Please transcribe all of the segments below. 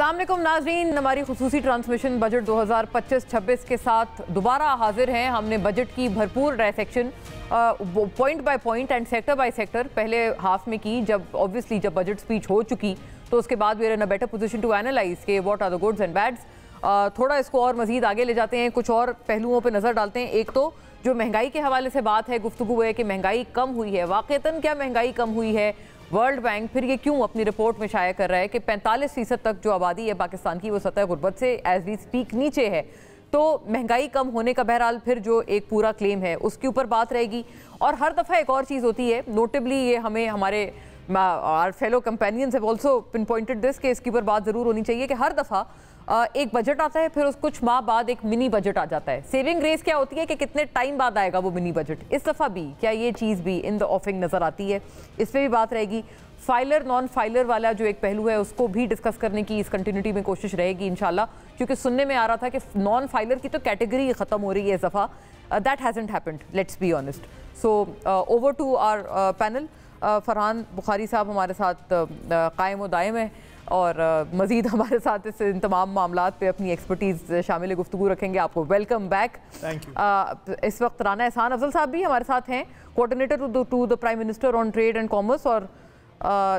अस्सलाम वालेकुम नाज़रीन, हमारी खुसूसी ट्रांसमिशन बजट 2025-26 के साथ दोबारा हाजिर हैं। हमने बजट की भरपूर dissection point by point and sector by sector पहले हाफ में की। जब ऑब्वियसली जब बजट स्पीच हो चुकी तो उसके बाद we are in a better position to analyse के what are the goods and bads. थोड़ा इसको और मजीद आगे ले जाते हैं, कुछ और पहलुओं पर नज़र डालते हैं। एक तो जो महंगाई के हवाले से बात है, गुफ्तगू है कि महंगाई कम हुई है। वाक़तन क्या महंगाई कम हुई है? वर्ल्ड बैंक फिर ये क्यों अपनी रिपोर्ट में शाया कर रहा है कि 45% तक जो आबादी है पाकिस्तान की वो सतह गुर्बत से एज वी स्पीक नीचे है। तो महंगाई कम होने का बहरहाल फिर जो एक पूरा क्लेम है उसके ऊपर बात रहेगी। और हर दफ़ा एक और चीज़ होती है, नोटेबली ये हमें हमारे our fellow companions have also pinpointed this कि इसके ऊपर बात ज़रूर होनी चाहिए कि हर दफ़ा एक बजट आता है, फिर उस कुछ माह बाद एक मिनी बजट आ जाता है। सेविंग ग्रेस क्या होती है कि कितने टाइम बाद आएगा वो मिनी बजट। इस दफ़ा भी क्या ये चीज़ भी इन द ऑफिंग नज़र आती है? इस पर भी बात रहेगी। फाइलर नॉन फाइलर वाला जो एक पहलू है उसको भी डिस्कस करने की इस कंटिन्यूटी में कोशिश रहेगी इंशाल्लाह, क्योंकि सुनने में आ रहा था कि नॉन फाइलर की तो कैटेगरी ख़त्म हो रही है इस दफ़ा। That hasn't happened, let's be honest. So over to our panel. Farhan Bukhari साहब हमारे साथ कायम व दायम है और मज़ीद हमारे साथ इन तमाम मामलात पे अपनी एक्सपर्टीज़ शामिल गुफ्तगू रखेंगे। आपको वेलकम बैक। Thank you. इस वक्त राना एहसान अफजल साहब भी हमारे साथ हैं, coordinator to the prime minister on trade and commerce, और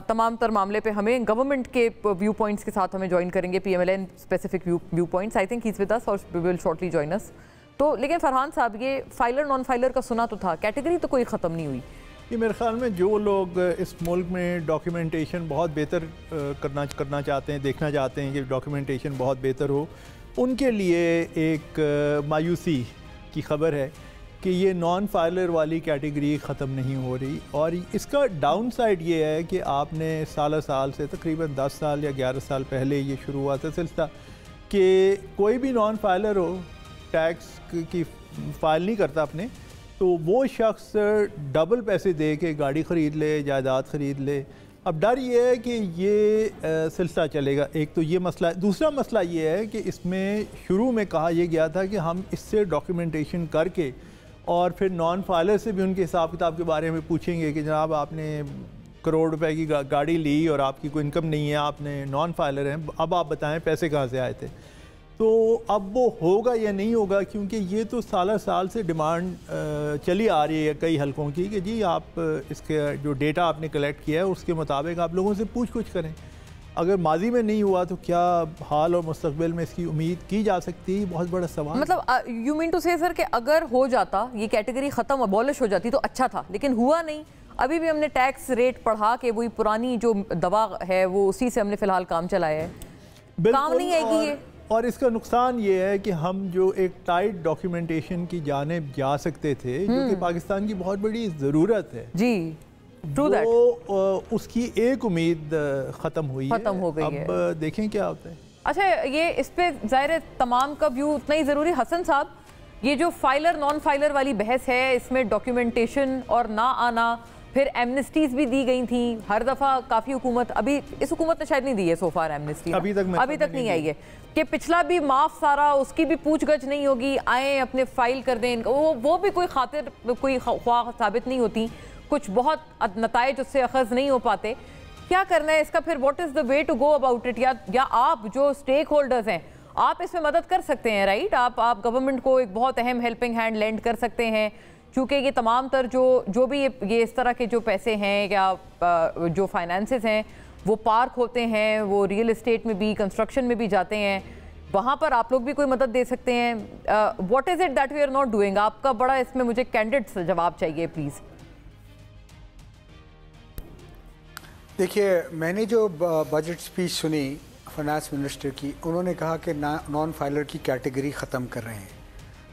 तमाम तर मामले पे हमें गवर्नमेंट के व्यू पॉइंट्स के साथ हमें ज्वाइन करेंगे, PMLN specific view points. I think he is with us और we will shortly join us. तो लेकिन फरहान साहब, ये फाइलर नॉन फाइलर का सुना तो था, कैटेगरी तो कोई ख़त्म नहीं हुई। ये मेरे ख्याल में जो लोग इस मुल्क में डॉक्यूमेंटेशन बहुत बेहतर करना चाहते हैं, देखना चाहते हैं कि डॉक्यूमेंटेशन बहुत बेहतर हो, उनके लिए एक मायूसी की खबर है कि ये नॉन फाइलर वाली कैटेगरी ख़त्म नहीं हो रही। और इसका डाउन साइड ये है कि आपने साल से तकरीबन 10 साल या 11 साल पहले ये शुरू हुआ था सिलसिला कि कोई भी नॉन फाइलर हो, टैक्स की फ़ाइल नहीं करता अपने, तो वो शख्स डबल पैसे दे के गाड़ी ख़रीद ले, जायदाद ख़रीद ले। अब डर ये है कि ये सिलसिला चलेगा। एक तो ये मसला है। दूसरा मसला ये है कि इसमें शुरू में कहा यह गया था कि हम इससे डॉक्यूमेंटेशन करके और फिर नॉन फाइलर से भी उनके हिसाब किताब के बारे में पूछेंगे कि जनाब आपने करोड़ रुपए की गाड़ी ली और आपकी कोई इनकम नहीं है, आपने नॉन फाइलर हैं, अब आप बताएं पैसे कहाँ से आए थे। तो अब वो होगा या नहीं होगा, क्योंकि ये तो साल से डिमांड चली आ रही है कई हलकों की कि जी आप इसके जो डेटा आपने कलेक्ट किया है उसके मुताबिक आप लोगों से पूछ करें। अगर माजी में नहीं हुआ तो क्या हाल और मुस्तकबिल में इसकी उम्मीद की जा सकती है? बहुत बड़ा सवाल। मतलब यू मीन टू से सर कि अगर हो जाता, ये कैटेगरी ख़त्म अबॉलिश हो जाती तो अच्छा था, लेकिन हुआ नहीं। अभी भी हमने टैक्स रेट बढ़ा के वही पुरानी जो दवा है वो उसी से हमने फ़िलहाल काम चलाया है, काम नहीं आएगी ये। और इसका नुकसान ये है कि हम जो एक टाइट डॉक्यूमेंटेशन की जानिब जा सकते थे, जो कि पाकिस्तान की बहुत बड़ी ज़रूरत है जी, वो उसकी एक उम्मीद ख़त्म हो गई है। अब देखें क्या होता है। अच्छा, ये इस पे ज़ाहिर है तमाम का व्यू उतना ही ज़रूरी। हसन साहब, ये जो फाइलर नॉन फाइलर वाली बहस है, इसमें डॉक्यूमेंटेशन और ना आना, फिर एमनेस्टीज भी दी गई थी हर दफ़ा। काफ़ी हुकूमत, अभी इस हुकूमत ने शायद नहीं दी है सोफार एमनेस्टी, अभी तक नहीं आई है कि पिछला भी माफ़ सारा, उसकी भी पूछगछ नहीं होगी, आए अपने फाइल कर दें। वो भी कोई खातिर कोई ख्वाह साबित नहीं होती, कुछ बहुत नताइज उससे अखज़ नहीं हो पाते। क्या करना है इसका फिर? What is the way to go about it? या आप जो स्टेक होल्डर्स हैं आप इसमें मदद कर सकते हैं, राइट? आप गवर्नमेंट को एक बहुत अहम हेल्पिंग हैंड लेंड कर सकते हैं, क्योंकि ये तमाम तर जो भी ये इस तरह के जो पैसे हैं या जो फाइनेंसेस हैं वो पार्क होते हैं, वो रियल इस्टेट में भी, कंस्ट्रक्शन में भी जाते हैं, वहाँ पर आप लोग भी कोई मदद दे सकते हैं। What is it that we are not doing? आपका बड़ा इसमें मुझे कैंडिड जवाब चाहिए प्लीज़। देखिए, मैंने जो बजट स्पीच सुनी फाइनेंस मिनिस्टर की, उन्होंने कहा कि नॉन फाइलर की कैटेगरी ख़त्म कर रहे हैं।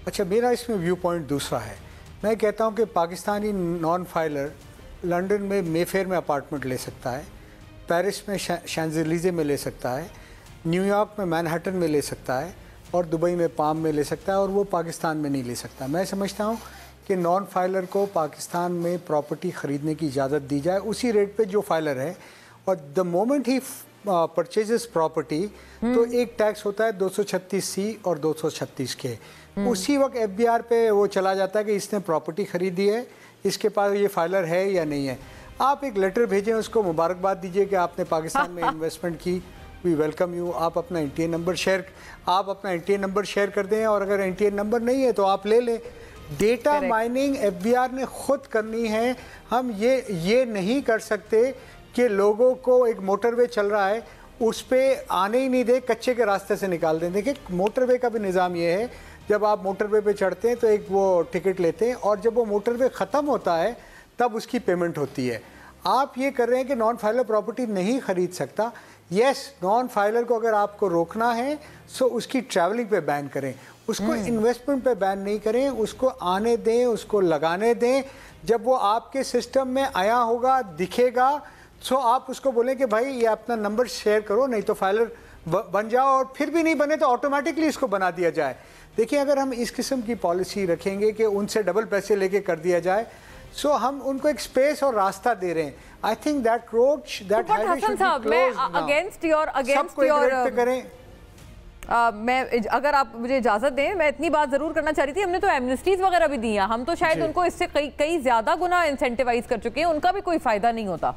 अच्छा, मेरा इसमें व्यू पॉइंट दूसरा है। मैं कहता हूं कि पाकिस्तानी नॉन फाइलर लंदन में मेफेयर में अपार्टमेंट ले सकता है, पेरिस में शैंज़ेलीज़े में ले सकता है, न्यूयॉर्क में मैनहट्टन में ले सकता है और दुबई में पाम में ले सकता है, और वो पाकिस्तान में नहीं ले सकता। मैं समझता हूँ कि नॉन फाइलर को पाकिस्तान में प्रॉपर्टी ख़रीदने की इजाज़त दी जाए उसी रेट पे जो फाइलर है, और the moment he purchases property तो एक टैक्स होता है 236C और 236K। उसी वक्त FBR पे वो चला जाता है कि इसने प्रॉपर्टी ख़रीदी है, इसके पास ये फाइलर है या नहीं है। आप एक लेटर भेजें, उसको मुबारकबाद दीजिए कि आपने पाकिस्तान में इन्वेस्टमेंट की, वी वेलकम यू, आप अपना एनटीए नंबर शेयर कर दें, और अगर एनटीए नंबर नहीं है तो आप ले लें। डेटा माइनिंग एफबीआर ने खुद करनी है। हम ये नहीं कर सकते कि लोगों को एक मोटरवे चल रहा है उस पर आने ही नहीं दे, कच्चे के रास्ते से निकाल दें। देखिए मोटरवे का भी निज़ाम ये है, जब आप मोटरवे पे चढ़ते हैं तो एक वो टिकट लेते हैं, और जब वो मोटरवे ख़त्म होता है तब उसकी पेमेंट होती है। आप ये कर रहे हैं कि नॉन फाइलर प्रॉपर्टी नहीं ख़रीद सकता। यस, नॉन फाइलर को अगर आपको रोकना है सो उसकी ट्रैवलिंग पे बैन करें, उसको इन्वेस्टमेंट पे बैन नहीं करें, उसको आने दें, उसको लगाने दें। जब वो आपके सिस्टम में आया होगा, दिखेगा, सो आप उसको बोलें कि भाई ये अपना नंबर शेयर करो, नहीं तो फाइलर बन जाओ, और फिर भी नहीं बने तो ऑटोमेटिकली इसको बना दिया जाए। देखिए अगर हम इस किस्म की पॉलिसी रखेंगे कि उनसे डबल पैसे लेके कर दिया जाए, सो हम उनको एक स्पेस और रास्ता दे रहे हैं। I think that road that highway should be closed. Against your करें। मैं अगर आप मुझे इजाजत दें, मैं इतनी बात जरूर करना चाह रही थी। हमने तो एमनेस्टीज वगैरह भी दी हैं, हम तो शायद उनको इससे कई ज्यादा गुना इंसेंटिवाइज कर चुके हैं, उनका भी कोई फायदा नहीं होता।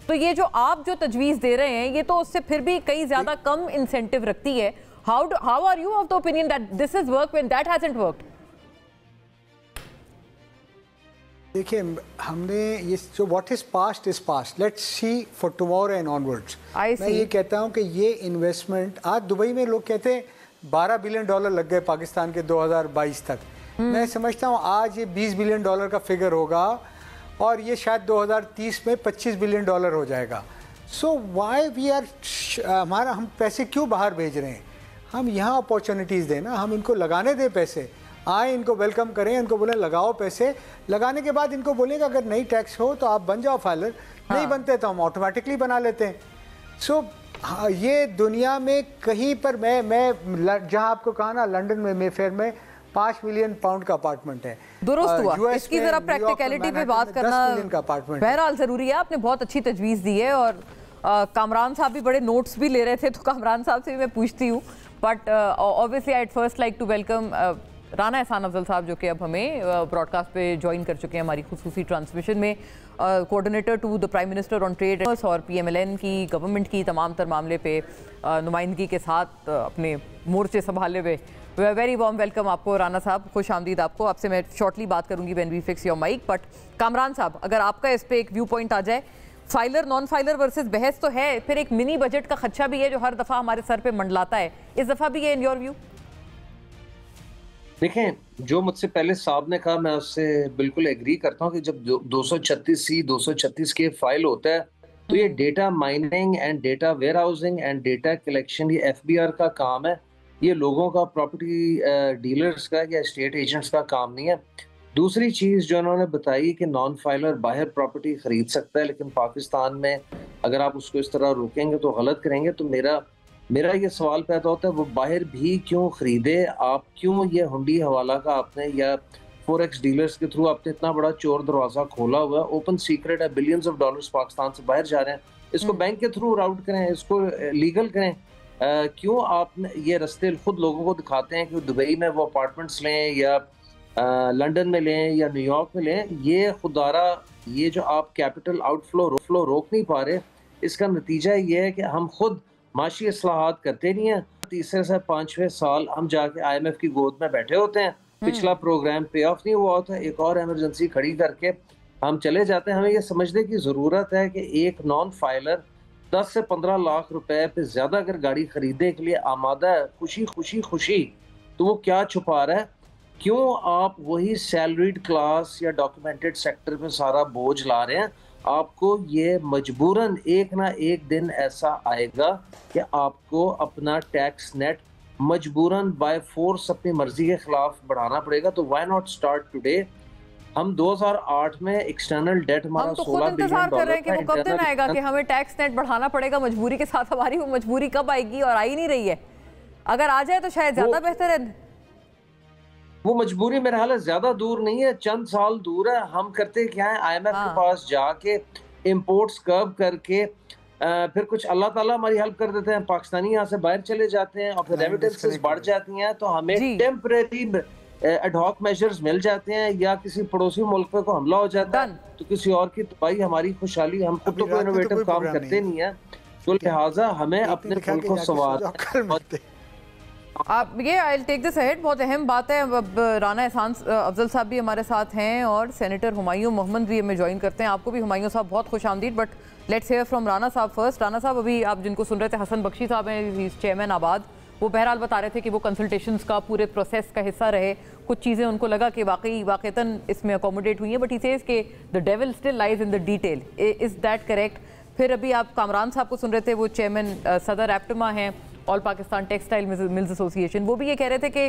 तो ये जो आप जो तजवीज दे रहे हैं ये तो उससे फिर भी कई ज्यादा कम इंसेंटिव रखती है। How are you of the opinion that this is work when that hasn't worked? देखिए हमने ये जो what is past, let's see for tomorrow and onwards. मैं ये कहता हूँ कि ये इन्वेस्टमेंट, आज दुबई में लोग कहते हैं $12 बिलियन लग गए पाकिस्तान के 2022 तक। मैं समझता हूँ आज ये $20 बिलियन का फिगर होगा, और ये शायद 2030 में $25 बिलियन हो जाएगा। सो वाई वी आर हम पैसे क्यों बाहर भेज रहे हैं? हम यहाँ अपॉर्चुनिटीज़ दें ना, हम इनको लगाने दें पैसे, आए इनको वेलकम करें, इनको बोलें लगाओ पैसे, लगाने के बाद इनको बोलें कि अगर नई टैक्स हो तो आप बन जाओ फाइलर, नहीं बनते तो हम ऑटोमेटिकली बना लेते हैं। सो ये दुनिया में कहीं पर मैं जहाँ आपको कहा ना, लंदन में मेफेयर में £5 मिलियन का अपार्टमेंट है। दुरुस्त हुआ। इसकी जरा प्रैक्टिकलिटी पे बात करना बहरहाल जरूरी है। आपने बहुत अच्छी तजवीज दी है, और कामरान साहब भी बड़े नोट्स भी ले रहे थे, तो कामरान साहब से भी मैं पूछती हूँ। But obviously I first like to welcome Rana Ehsan Afzal साहब, जो कि अब हमें ब्रॉडकास्ट पे ज्वाइन कर चुके हैं हमारी खुसूसी ट्रांसमिशन में, coordinator to the prime minister on trade और PMLN की गवर्नमेंट की तमाम तर मामले पे नुमाइंदगी के साथ अपने मोर्चे संभाले हुए। वेरी वार्म वेलकम आपको राना साहब, खुश आमदीद आपको। आपसे मैं शॉर्टली बात करूंगी when we fix your mic. But Kamran साहब, अगर आपका इस पे एक व्यू पॉइंट आ जाए, फाइलर नॉन फाइलर वर्सेस बहस तो है, फिर एक मिनी बजट का खदशा भी है जो हर दफ़ा हमारे सर पे मंडलाता है, इस दफ़ा भी है इन योर व्यू? देखें, जो मुझसे पहले साहब ने कहा मैं उससे बिल्कुल एग्री करता हूँ कि जब 236C 236 के फाइल होता है तो ये data mining and data warehousing and data collection ये FBR का काम है। ये लोगों का, प्रॉपर्टी डीलर्स का या स्टेट एजेंट्स का काम नहीं है। दूसरी चीज़ जो उन्होंने बताई कि नॉन फाइलर बाहर प्रॉपर्टी खरीद सकता है, लेकिन पाकिस्तान में अगर आप उसको इस तरह रोकेंगे तो गलत करेंगे। तो मेरा ये सवाल पैदा होता है, वो बाहर भी क्यों खरीदे? आप क्यों ये हुंडी हवाला का आपने या फॉरेक्स डीलर्स के थ्रू आपने इतना बड़ा चोर दरवाजा खोला हुआ है? ओपन सीक्रेट है, बिलियंस ऑफ डॉलर्स पाकिस्तान से बाहर जा रहे हैं। इसको बैंक के थ्रू राउट करें, इसको लीगल करें। क्यों आपने ये रास्ते खुद लोगों को दिखाते हैं कि दुबई में वो अपार्टमेंट्स लें या लंदन में लें या न्यूयॉर्क में लें? ये खुदारा ये जो आप कैपिटल आउटफ्लो रोक नहीं पा रहे, इसका नतीजा ये है कि हम खुद माशी इस्लाहात करते नहीं हैं। तीसरे से 5वें साल हम जाके IMF की गोद में बैठे होते हैं, पिछला प्रोग्राम पे ऑफ नहीं हुआ होता, एक और इमरजेंसी खड़ी करके हम चले जाते हैं। हमें ये समझने की ज़रूरत है कि एक नॉन फाइलर 10 से 15 लाख रुपए पे ज़्यादा अगर गाड़ी खरीदने के लिए आमादा है, खुशी तो वो क्या छुपा रहा है? क्यों आप वही सैलरीड क्लास या डॉक्यूमेंटेड सेक्टर पे सारा बोझ ला रहे हैं? आपको ये मजबूरन एक ना एक दिन ऐसा आएगा कि आपको अपना टैक्स नेट मजबूरन बाय फोर्स अपनी मर्जी के खिलाफ बढ़ाना पड़ेगा। तो व्हाई नॉट स्टार्ट टुडे? हम 2008 में एक्सटर्नल डेट हमारा 16 बिलियन कर रहे हैं कि वो कब दिन आएगा कि हमें टैक्स नेट बढ़ाना पड़ेगा मजबूरी के साथ। हमारी वो मजबूरी कब आएगी और आ ही नहीं रही है। अगर आ जाए तो शायद ज्यादा बेहतर है। वो मजबूरी मेरे हाल ज्यादा दूर नहीं है, चंद साल दूर है। हम करते क्या है, IMF के पास जाके इम्पोर्ट्स कर्व करके फिर कुछ अल्लाह ताला हमारी हेल्प कर देते हैं, पाकिस्तानी यहाँ से बाहर चले जाते हैं और फिर रेमिटेंसेस बढ़ जाती हैं, तो हमें टेम्परेरी एडहॉक मेजर्स मिल जाते हैं, या किसी पड़ोसी मुल्क पे को हमला हो जाता है तो किसी और की तबाही हमारी खुशहाली, हम खुद तो कोई इनोवेटिव काम करते नहीं है। तो लिहाजा हमें अपने मुल्क को संवार आप ये आई टेक दिस अहेड, बहुत अहम बात है। अब राना एहसान अफजल साहब भी हमारे साथ हैं और सेनेटर हुमायूं मोहम्मद भी हमें ज्वाइन करते हैं। आपको भी हुमायूं साहब बहुत खुश आमदीद, but let's hear from Rana साहब फर्स्ट। राना साहब, अभी आप जिनको सुन रहे थे हसन बख्शी साहब हैं, चेयरमैन आबाद, वो बहरहाल बता रहे थे कि वो कंसल्टेशंस का पूरे प्रोसेस का हिस्सा रहे। कुछ चीज़ें उनको लगा कि वाकईतन इसमें अकोमोडेट हुई हैं, बट ही सेज कि the devil still lies in the detail. Is that correct? फिर अभी आप कामरान साहब को सुन रहे थे, वो चेयरमैन सदर एप्टमा हैं, all Pakistan textile mills association. वो भी ये कह रहे थे कि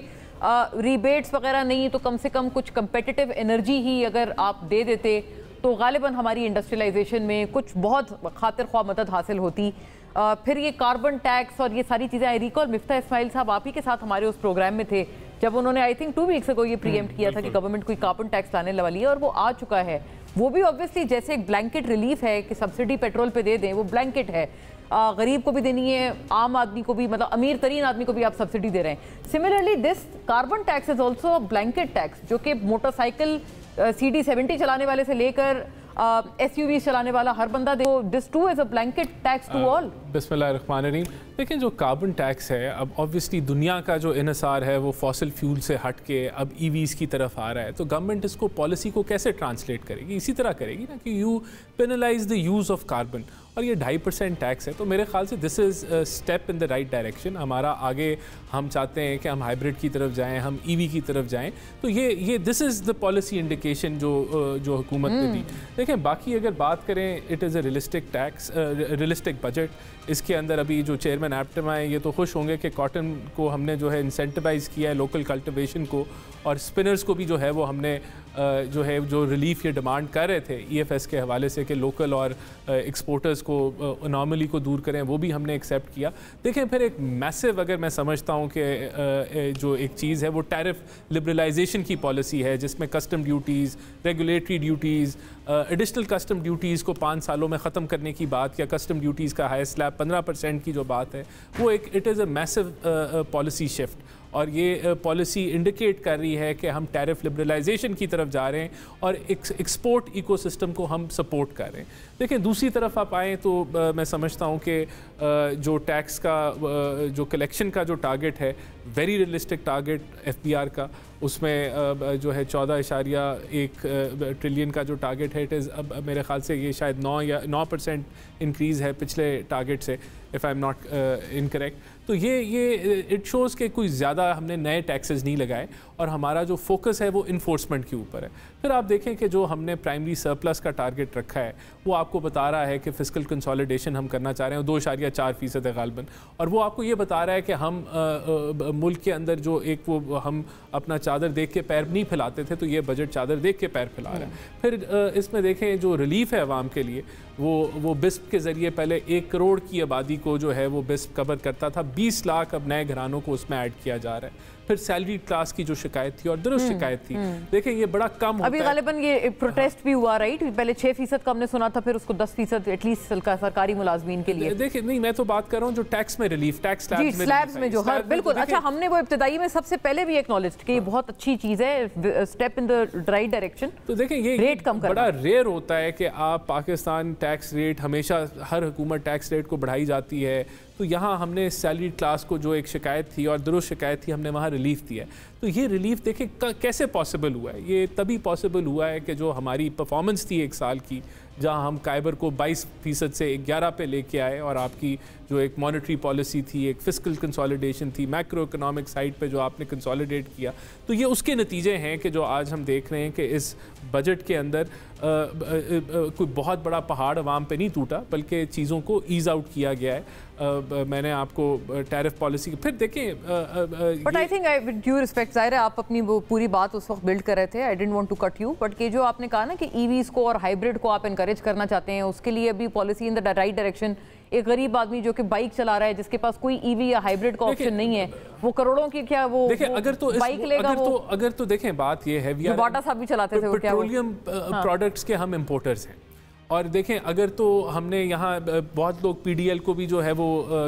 रिबेट्स वगैरह नहीं तो कम से कम कुछ कंपेटिटिव एनर्जी ही अगर आप दे देते तो गालिबन हमारी इंडस्ट्रियलाइजेशन में कुछ बहुत खातिर ख्वाह मदद हासिल होती। फिर ये कार्बन टैक्स और ये सारी चीज़ें, आई रिकॉल मिफ्ता इस्माइल साहब आप ही के साथ हमारे उस प्रोग्राम में थे जब उन्होंने आई थिंक 2 वीक्स अगो ये प्रीएम्प्ट किया था कि गवर्नमेंट कोई कार्बन टैक्स लाने वाली है, और वो आ चुका है। वो भी ऑब्वियसली जैसे एक ब्लैंकेट रिलीफ है कि सब्सिडी पेट्रोल पे दे दें, वो ब्लैंकेट है, गरीब को भी देनी है, आम आदमी को भी, मतलब अमीर तरीन आदमी को भी आप सब्सिडी दे रहे हैं। Similarly this carbon tax is also a blanket tax, जो कि मोटरसाइकिल CD70 चलाने वाले से लेकर SUV चलाने वाला हर बंदा दे। This too is a blanket tax to all. बिस्मिल्लाहिर्रहमानिर्रहीम। देखिए, जो कार्बन टैक्स है, अब ऑब्वियसली दुनिया का जो इन्हिसार है वो फॉसिल फ्यूल से हट के अब EVs की तरफ आ रहा है, तो गवर्नमेंट इसको पॉलिसी को कैसे ट्रांसलेट करेगी? इसी तरह करेगी ना कि you penalise the use of carbon, और ये 2.5% टैक्स है। तो मेरे ख्याल से this is step in the right direction. हमारा आगे हम चाहते हैं कि हम हाइब्रिड की तरफ जाएं, हम EV की तरफ जाएं, तो ये this is the policy indication जो हुकूमत ने दी। देखें, बाकी अगर बात करें, it is a realistic tax, realistic budget. इसके अंदर अभी जो चेयरमैन एप्टमा है ये तो खुश होंगे कि कॉटन को हमने जो है इंसेंटिवाइज़ किया है, लोकल कल्टिवेशन को, और स्पिनर्स को भी जो है वो हमने जो रिलीफ ये डिमांड कर रहे थे EFS के हवाले से कि लोकल और एक्सपोर्टर्स को अनॉमली को दूर करें, वो भी हमने एक्सेप्ट किया। देखें, फिर एक मैसिव, अगर मैं समझता हूँ कि जो एक चीज़ है वो टैरिफ लिबरलाइजेशन की पॉलिसी है, जिसमें custom duties, regulatory duties, additional custom duties को 5 सालों में ख़त्म करने की बात, या कस्टम ड्यूटीज़ का हाई स्लैब 15% की जो बात है, वो एक it is a massive policy shift, और ये पॉलिसी इंडिकेट कर रही है कि हम टैरिफ लिबरलाइजेशन की तरफ जा रहे हैं और एक्सपोर्ट इकोसिस्टम को हम सपोर्ट कर रहे हैं। देखिए, दूसरी तरफ आप आएँ तो मैं समझता हूँ कि जो टैक्स का जो कलेक्शन का जो टारगेट है, वेरी रियलिस्टिक टारगेट FBR का, उसमें जो है 14.1 ट्रिलियन का जो टारगेट है, इट इज़ अब मेरे ख्याल से ये शायद 9% इंक्रीज़ है पिछले टारगेट से, if I am not incorrect. तो ये इट शोज़ कि कोई ज़्यादा हमने नए टैक्सेस नहीं लगाए, और हमारा जो फोकस है वो इन्फोर्समेंट के ऊपर है। फिर आप देखें कि जो हमने प्राइमरी सरप्लस का टारगेट रखा है वो आपको बता रहा है कि फिस्कल कंसोलिडेशन हम करना चाह रहे हैं, 2.4% है गालबन, और वो आपको ये बता रहा है कि हम मुल्क के अंदर जो एक वो हम अपना चादर देख के पैर नहीं फैलाते थे, तो ये बजट चादर देख के पैर फैला रहा है। फिर इसमें देखें जो रिलीफ है आवाम के लिए, वो बिस्प के ज़रिए पहले 1 करोड़ की आबादी को जो है वो बिस्प कवर करता था, 20 लाख अब नए घरानों को उसमें ऐड किया जा रहा है। फिर सैलरी क्लास की जो शिकायत थी और दुरुस्त शिकायत थी, देखें ये बड़ा कम होता है। अभी गालिबन ये प्रोटेस्ट भी हुआ, राइट? पहले 6% का हमने सुना था, फिर उसको 10% एटलीस्ट सरकारी मुलाजमीन के लिए। देखिए, नहीं, मैं तो बात कर रहा हूँ जो टैक्स में रिलीफ, टैक्स स्लैब्स में जो हर बिल्कुल। अच्छा, हमने वो इब्तिदाई में सबसे पहले भी एक्नॉलेज कि ये बहुत अच्छी चीज़ है, step in the right direction. तो देखें, ये रेट कम करना बड़ा रेयर होता है कि आप पाकिस्तान टैक्स रेट, हमेशा हर हुकूमत टैक्स रेट को बढ़ाई जाती है, तो यहाँ हमने सैलरी क्लास को जो एक शिकायत थी और दुरुस्त शिकायत थी, हमने वहाँ रिलीफ दिया है। तो ये रिलीफ देखें कैसे पॉसिबल हुआ है। ये तभी पॉसिबल हुआ है कि जो हमारी परफॉर्मेंस थी 1 साल की, जहाँ हम काइबर को 22% से 11 पे लेके आए, और आपकी जो एक मॉनेटरी पॉलिसी थी, एक फिस्कल कंसोलिडेशन थी, मैक्रो इकोनॉमिक साइड पे जो आपने कंसोलिडेट किया, तो ये उसके नतीजे हैं कि जो आज हम देख रहे हैं कि इस बजट के अंदर कोई बहुत बड़ा पहाड़ अवाम पे नहीं टूटा, बल्कि चीज़ों को ईज आउट किया गया है। मैंने आपको टैरिफ पॉलिसी फिर देखें, but I think with due respect, ज़ाहिर है आप अपनी वो पूरी बात उस वक्त बिल्ड कर रहे थे, I didn't want to cut you, but कि जो आपने कहा ना कि EVs को और हाइब्रिड को आप इनकरेज करना चाहते हैं, उसके लिए अभी policy in the right direction. एक गरीब आदमी जो कि बाइक चला रहा है, जिसके पास कोई EV या हाइब्रिड का ऑप्शन नहीं है, वो करोड़ों की क्या वो अगर तो बाइक लेगा, अगर तो देखें, बात ये है, बाटा साहब भी चलाते थे, पेट्रोलियम प्रोडक्ट्स के हम इंपोर्टर्स हैं, और देखें, अगर तो हमने यहाँ बहुत लोग पीडीएल को भी जो है वो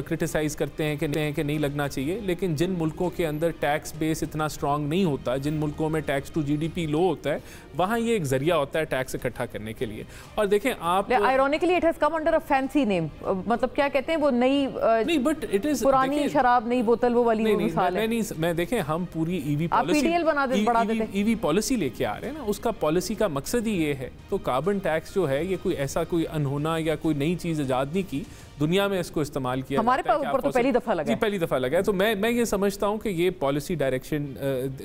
क्रिटिसाइज़ करते हैं कि नहीं लगना चाहिए, लेकिन जिन मुल्कों के अंदर टैक्स बेस इतना स्ट्रांग नहीं होता, जिन मुल्कों में टैक्स टू जीडीपी लो होता है, वहाँ ये एक जरिया होता है टैक्स इकट्ठा करने के लिए। और देखें आप, ironically it has come under a fancy name, मतलब क्या कहते हैं वो नई नहीं, बट इट इज पुरानी शराब नई बोतल वो वाली मिसाल है। मैं देखें, हम पूरी ईवी पॉलिसी लेके आ रहे हैं ना, उसका पॉलिसी का मकसद ही ये है। तो कार्बन टैक्स जो है ये कोई ऐसा कोई अनहोना या कोई नई चीज़ ईजाद नहीं की, दुनिया में इसको इस्तेमाल किया हमारे ऊपर तो पहली दफ़ा लगा है। पहली दफ़ा लगा है। तो मैं ये समझता हूँ कि ये पॉलिसी डायरेक्शन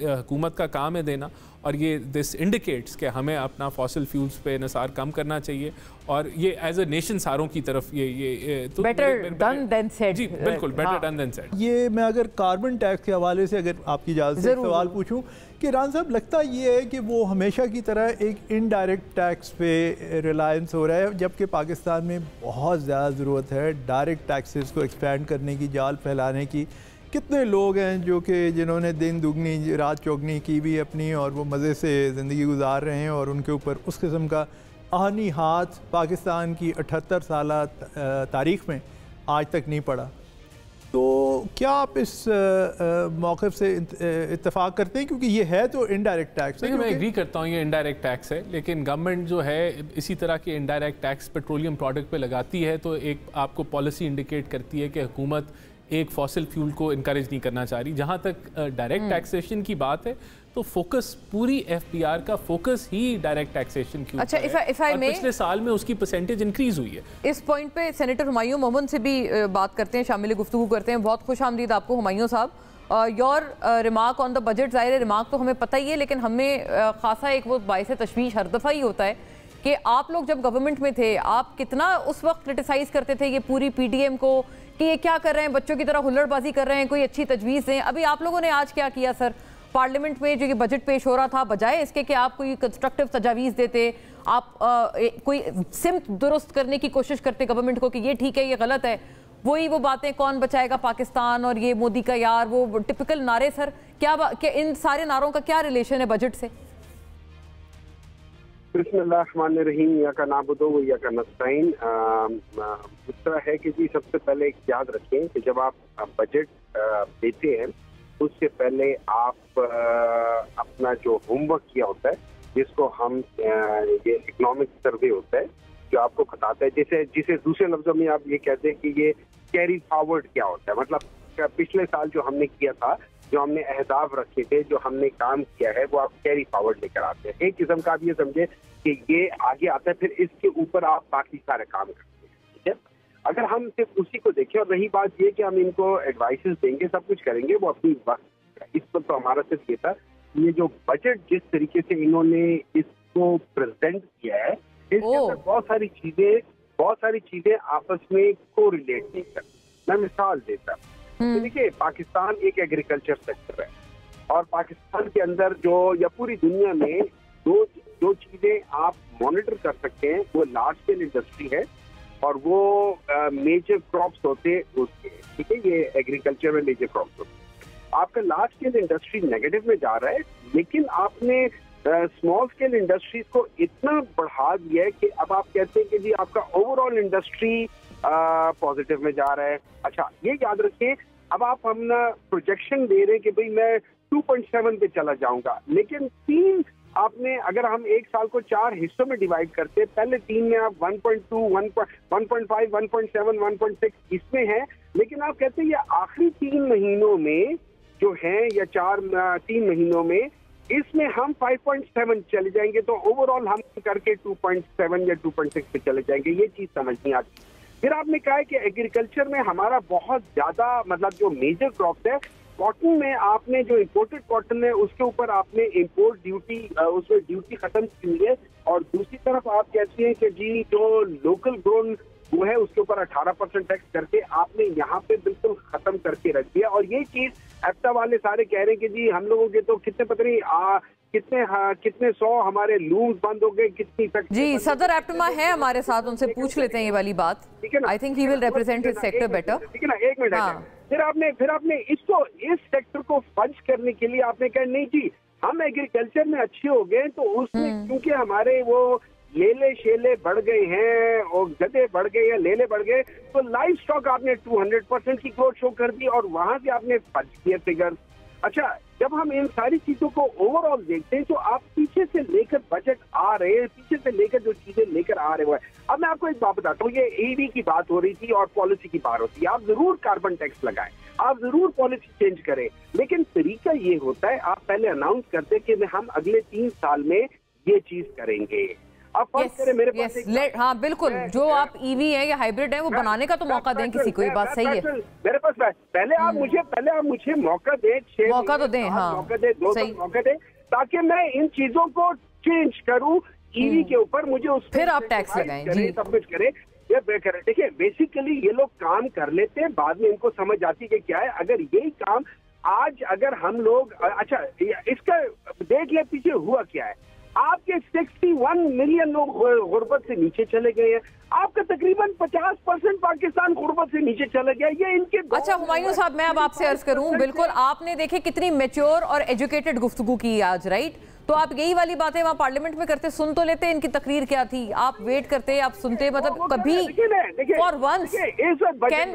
हुकूमत का काम है देना, और ये दिस इंडिकेट्स कि हमें अपना फॉसिल फ्यूल्स पे निसार कम करना चाहिए, और ये एज अ नेशन सारों की तरफ ये तो बेटर डन देन सेड। जी बिल्कुल, बेटर डन देन सेड। ये मैं अगर कार्बन टैक्स के हवाले से अगर आपकी इजाज़त से सवाल पूछूं कि रान साहब, लगता ये है कि वो हमेशा की तरह एक इनडायरेक्ट टैक्स पे रिलायंस हो रहा है, जबकि पाकिस्तान में बहुत ज़्यादा ज़रूरत है डायरेक्ट टैक्सेस को एक्सपेंड करने की, जाल फैलाने की। कितने लोग हैं जो कि जिन्होंने दिन दुगनी रात चौगनी की भी अपनी, और वो मज़े से ज़िंदगी गुजार रहे हैं, और उनके ऊपर उस किस्म का आहनी हाथ पाकिस्तान की 78 साल तारीख़ में आज तक नहीं पड़ा। तो क्या आप इस मौक़िफ़ से इत्तेफाक करते हैं, क्योंकि ये है तो इनडायरेक्ट टैक्स है? मैं एग्री करता हूँ ये इनडायरेक्ट टैक्स है, लेकिन गवर्नमेंट जो है इसी तरह के इनडायरेक्ट टैक्स पेट्रोलियम प्रोडक्ट पे लगाती है, तो एक आपको पॉलिसी इंडिकेट करती है कि हुकूमत एक फॉसिल फ्यूल को इनकरेज नहीं करना चाह रही। जहाँ तक डायरेक्ट टैक्सेशन की बात है, तो फोकस पूरी एफबीआर का फोकस ही डायरेक्ट टैक्सेशन की ऊपर है, और पिछले साल में उसकी परसेंटेज इंक्रीज हुई है। इस पॉइंट पे सेनेटर हुमायूं मोहम्मद से भी बात करते हैं, शामिल गुफ्तगू करते हैं। बहुत खुश आमदीद आपको हुमायूं साहब। Your remark on the budget, ज़ाहिर है रिमार्क तो हमें पता ही है, लेकिन हमें खासा एक वो बाइस तशवीश हर दफ़ा ही होता है कि आप लोग जब गवर्नमेंट में थे, आप कितना उस वक्त क्रिटिसाइज़ करते थे ये पूरी पीडीएम को कि ये क्या कर रहे हैं, बच्चों की तरह हुल्लड़बाजी कर रहे हैं, कोई अच्छी तजवीज़ दें। अभी आप लोगों ने आज क्या किया सर, पार्लियामेंट में जो ये बजट पेश हो रहा था, बजाय इसके कि आप कोई कंस्ट्रक्टिव तजावीज़ देते, आप कोई सिमत दुरुस्त करने की कोशिश करते गवर्नमेंट को कि ये ठीक है ये गलत है, वही वो बातें कौन बचाएगा पाकिस्तान और ये मोदी का यार, वो टिपिकल नारे। सर क्या इन सारे नारों का क्या रिलेशन है बजट से? बिस्मिल्लाहिर्रहमानिर्रहीम, या का नाबुदो व या का नस्तईन। इस तरह है कि जी सबसे पहले याद रखें कि जब आप बजट देते हैं उससे पहले आप अपना जो होमवर्क किया होता है, जिसको हम ये इकोनॉमिक सर्वे होता है जो आपको बताता है, जिसे दूसरे लफ्जों में आप ये कहते हैं कि ये कैरी फॉरवर्ड क्या होता है। मतलब पिछले साल जो हमने किया था, जो हमने अहदाफ रखे थे, जो हमने काम किया है, वो आप कैरी फॉरवर्ड लेकर आते हैं। एक किस्म का आप ये समझे कि ये आगे आता है, फिर इसके ऊपर आप बाकी सारे काम करते हैं। ठीक है, अगर हम सिर्फ उसी को देखें, और रही बात ये कि हम इनको एडवाइसेस देंगे, सब कुछ करेंगे, वो अपनी वक्त, इस पर तो हमारा सिर्फ ये था, ये जो बजट जिस तरीके से इन्होंने इसको प्रेजेंट किया है, इसके अंदर बहुत सारी चीजें आपस में को रिलेट नहीं करती। मैं मिसाल देता हूँ, तो देखिए पाकिस्तान एक एग्रीकल्चर सेक्टर है, और पाकिस्तान के अंदर या पूरी दुनिया में दो चीजें आप मॉनिटर कर सकते हैं, वो लार्ज स्केल इंडस्ट्री है और वो मेजर क्रॉप्स होते हैं उसके। ठीक है, ये एग्रीकल्चर में मेजर क्रॉप्स होते हैं। आपका लार्ज स्केल इंडस्ट्री नेगेटिव में जा रहा है, लेकिन आपने स्मॉल स्केल इंडस्ट्रीज को इतना बढ़ा दिया है कि अब आप कहते हैं कि जी आपका ओवरऑल इंडस्ट्री पॉजिटिव में जा रहा है। अच्छा, ये याद रखें, अब हम ना प्रोजेक्शन दे रहे हैं कि भाई मैं 2.7 पे चला जाऊंगा, लेकिन अगर हम एक साल को 4 हिस्सों में डिवाइड करते हैं, पहले 3 में आप 1.2, 1.5, 1.7, 1.6 इसमें है, लेकिन आप कहते हैं ये आखिरी 3 महीनों में जो है, या 3 महीनों में, इसमें हम 5.7 चले जाएंगे, तो ओवरऑल हम करके 2.7 या 2.6 पे चले जाएंगे। ये चीज समझ नहीं आती। फिर आपने कहा है कि एग्रीकल्चर में हमारा बहुत ज्यादा, मतलब जो मेजर क्रॉप्स है, कॉटन में आपने जो इम्पोर्टेड कॉटन है उसके ऊपर आपने इम्पोर्ट ड्यूटी, उसमें ड्यूटी खत्म की हुई है, और दूसरी तरफ आप कहते हैं कि जी जो लोकल ग्रोन वो है उसके ऊपर 18% टैक्स करके आपने यहाँ पे बिल्कुल खत्म करके रख दिया। और ये चीज एप्टा वाले सारे कह रहे हैं कि जी हम लोगों के तो कितने पता नहीं कितने 100 हमारे लूम्स बंद हो गए, कितनी तक। जी, सदर एप्टमा है हमारे साथ, उनसे पूछ लेते हैं ये वाली बात। ठीक है ना, आई think he will represent his sector better. ठीक है ना, एक मिनट। फिर आपने इसको, इस सेक्टर को फंड करने के लिए आपने कहा नहीं जी हम एग्रीकल्चर में अच्छे हो गए, तो उसमें क्योंकि हमारे वो लेले शेले बढ़ गए हैं और गधे बढ़ गए हैं, लेले बढ़ गए, तो लाइफ स्टॉक आपने 200% की ग्रोथ शो कर दी और वहां से आपने फर्ज किए फिगर। अच्छा, जब हम इन सारी चीजों को ओवरऑल देखते हैं तो आप पीछे से लेकर बजट आ रहे हैं, पीछे से लेकर जो चीजें लेकर आ रहे हैं। अब मैं आपको एक बात बताता हूँ, ये ईवी की बात हो रही थी और पॉलिसी की बात होती है। आप जरूर कार्बन टैक्स लगाएं, आप जरूर पॉलिसी चेंज करें, लेकिन तरीका ये होता है आप पहले अनाउंस करते कि हम अगले 3 साल में ये चीज करेंगे। अब फर्ज करें मेरे पास हाँ बिल्कुल, जो आप ईवी है या हाइब्रिड है वो बनाने का तो मौका दें किसी को, ये बात सही है। मेरे पास पहले आप मुझे मौका दें, 6 मौका तो दें, हाँ मौका दें, 2 साल मौका दें, ताकि मैं इन चीजों को चेंज करूं ईवी के ऊपर। मुझे उस फिर आप टैक्स लगाएं जी, सब कुछ करें, ये बेकार। देखिए बेसिकली ये लोग काम कर लेते हैं, बाद में इनको समझ आती है कि क्या है। अगर यही काम आज अगर हम लोग, अच्छा इसका देख ले पीछे हुआ क्या है, आपके 61 मिलियन लोग गुर्बत से नीचे चले गए हैं, आपका तकरीबन 50% पाकिस्तान गुर्बत से नीचे चले गया। ये इनके अच्छा हुमायूं साहब, मैं अब आपसे अर्ज करूं, बिल्कुल आपने देखे कितनी मैच्योर और एजुकेटेड गुफ्तगू की आज, राइट? तो आप यही वाली बातें वहाँ पार्लियामेंट में करते, सुन तो लेते इनकी तकरीर क्या थी, आप वेट करते, आप सुनते, मतलब कभी for once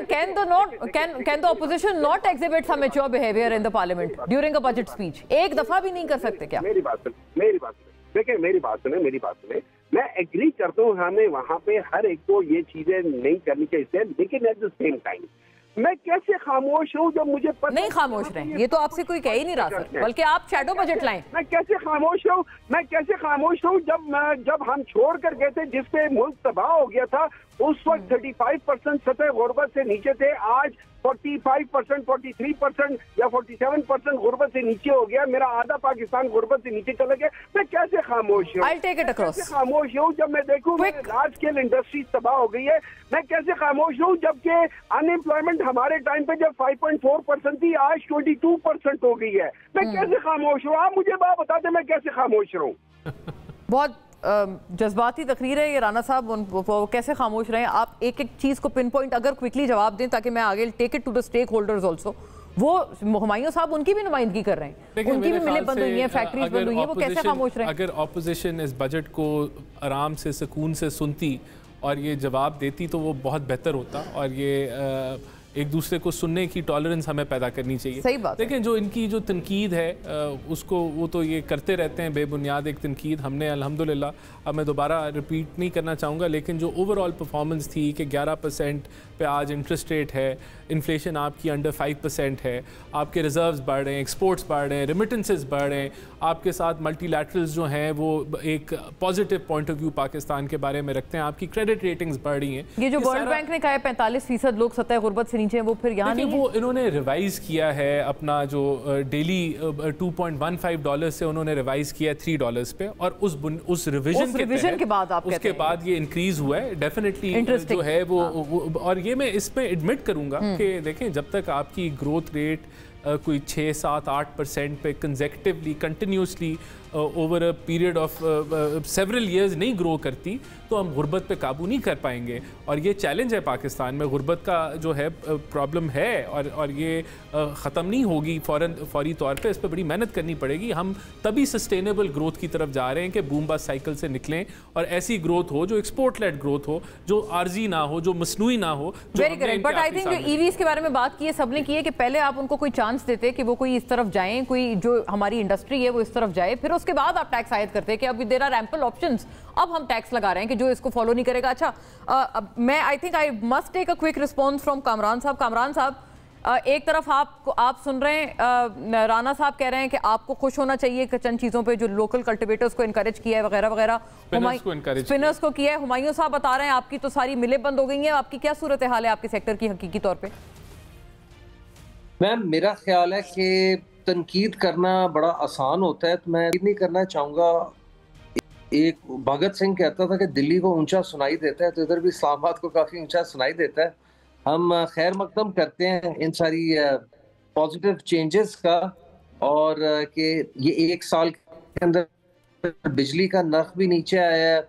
can the opposition not exhibit some mature behaviour in the parliament during a budget speech? एक दफा भी नहीं कर सकते क्या? मेरी बात देखिए, मेरी बात सुने, मैं एग्री करता हूँ, हमें वहाँ पे हर एक को ये चीजें नहीं करनी चाहिए, लेकिन एट द सेम टाइम मैं कैसे खामोश हूँ जब मुझे पता नहीं खामोश रहे, ये तो आपसे कोई कह ही नहीं रहा सर, बल्कि आप शैडो बजट लाएं। मैं कैसे खामोश हूँ जब हम छोड़ कर गए थे, जिसपे मुल्क तबाह हो गया था, उस वक्त 35% सतह गुर्बत से नीचे थे, आज 45%, 43% या 47% गुर्बत से नीचे हो गया। मेरा आधा पाकिस्तान गुर्बत से नीचे चला गया। मैं कैसे खामोश हूँ? कैसे खामोश हूँ जब मैं देखूँ लार्ज स्केल इंडस्ट्री तबाह हो गई है? मैं कैसे खामोश हूँ जबकि अनएम्प्लॉयमेंट हमारे टाइम पे जब 5.4% थी, आज 22% हो गई है? मैं कैसे खामोश हूँ? आप मुझे बात बता दें, मैं कैसे खामोश रहूँ? बहुत जज्बाती तकरीर है ये राना साहब, वो कैसे खामोश रहे? आप एक एक चीज़ को पिन पॉइंट अगर क्विकली जवाब दें ताकि मैं आगे take it to the stakeholders also. वो हुमायूं साहब उनकी भी नुमाइंदगी कर रहे हैं, उनकी भी मिलें बंद हुई हैं, फैक्ट्रीज बंद हुई हैं, वो कैसे खामोश रहे? अगर ऑपोजिशन इस बजट को आराम से सुकून से सुनती और ये जवाब देती तो वो बहुत बेहतर होता, और ये एक दूसरे को सुनने की टॉलरेंस हमें पैदा करनी चाहिए। सही बात। लेकिन जो इनकी जो तनकीद है उसको वो तो ये करते रहते हैं बेबुनियाद एक तनकीद। हमने अल्हम्दुलिल्लाह, अब मैं दोबारा रिपीट नहीं करना चाहूँगा, लेकिन जो ओवरऑल परफॉर्मेंस थी कि 11% पे आज इंटरेस्ट रेट है, इन्फ्लेशन आपकी अंडर 5% है, आपके रिजर्व्स बढ़ रहे हैं, एक्सपोर्ट्स बढ़ रहे हैं, रेमिटेंसेस बढ़ रहे हैं, आपके साथ मल्टीलैटरल्स जो हैं वो एक positive point of view Pakistan के बारे में रखते हैं, आपकी क्रेडिट रेटिंग्स बढ़ रही हैं। ये जो वर्ल्ड बैंक ने कहा है 45% लोग सतह गुर्बत से नीचे, वो फिर यहाँ नहीं है? वो इन्होंने रिवाइज किया है अपना जो डेली $2.15 से उन्होंने रिवाइज किया $3 पे, और उस रिविजन के बाद आप उसके बाद ये इंक्रीज हुआ है डेफिनेटली जो है वो। और ये मैं इसमें एडमिट करूंगा कि देखें, जब तक आपकी ग्रोथ रेट कोई 6, 7, 8% पे consecutively continuously over a period of several years नहीं ग्रो करती, तो हम गुर्बत पे काबू नहीं कर पाएंगे। और ये चैलेंज है पाकिस्तान में, गुर्बत का जो है प्रॉब्लम है, और ये ख़त्म नहीं होगी फौरी तौर पे, इस पर बड़ी मेहनत करनी पड़ेगी। हम तभी सस्टेनेबल ग्रोथ की तरफ जा रहे हैं कि बूम बस्ट साइकिल से निकलें और ऐसी ग्रोथ हो जो एक्सपोर्ट लेड ग्रोथ हो, जो आर्जी ना हो, जो मसनूई ना हो। Very correct. But I think जो ईवीज के बारे में बात की है सबने की है कि पहले आप उनको कोई चांस देते कि वो कोई इस तरफ जाएं, कोई जो हमारी इंडस्ट्री है वो इस तरफ जाए, फिर उसके बाद आप टैक्स आयद करते हैं कि अब देयर आर एम्पल ऑप्शंस, अब हम टैक्स लगा रहे हैं कि जो इसको फॉलो नहीं करेगा। अच्छा मैं I think I must take a quick response from Kamran साहब। कामरान साहब, एक तरफ आप सुन रहे हैं राना साहब कह रहे हैं कि आपको खुश होना चाहिए चंद चीज़ों पे जो लोकल कल्टिवेटर्स को इनकरेज किया है वगैरह वगैरह, स्पिनर्स को किया है। हुमायूं साहब बता रहे हैं आपकी तो सारी मिलें बंद हो गई हैं, आपकी क्या सूरत हाल है आपके सेक्टर की हकीकी तौर पे? मैम, मेरा ख्याल है कि तनकीद करना बड़ा आसान होता है, तो मैं नहीं करना चाहूँगा। एक भगत सिंह कहता था कि दिल्ली को ऊंचा सुनाई देता है, तो इधर भी इस्लामाबाद को काफ़ी ऊंचा सुनाई देता है। हम खैर मकदम करते हैं इन सारी पॉजिटिव चेंजेस का, और कि ये 1 साल के अंदर बिजली का नर्ख भी नीचे आया है,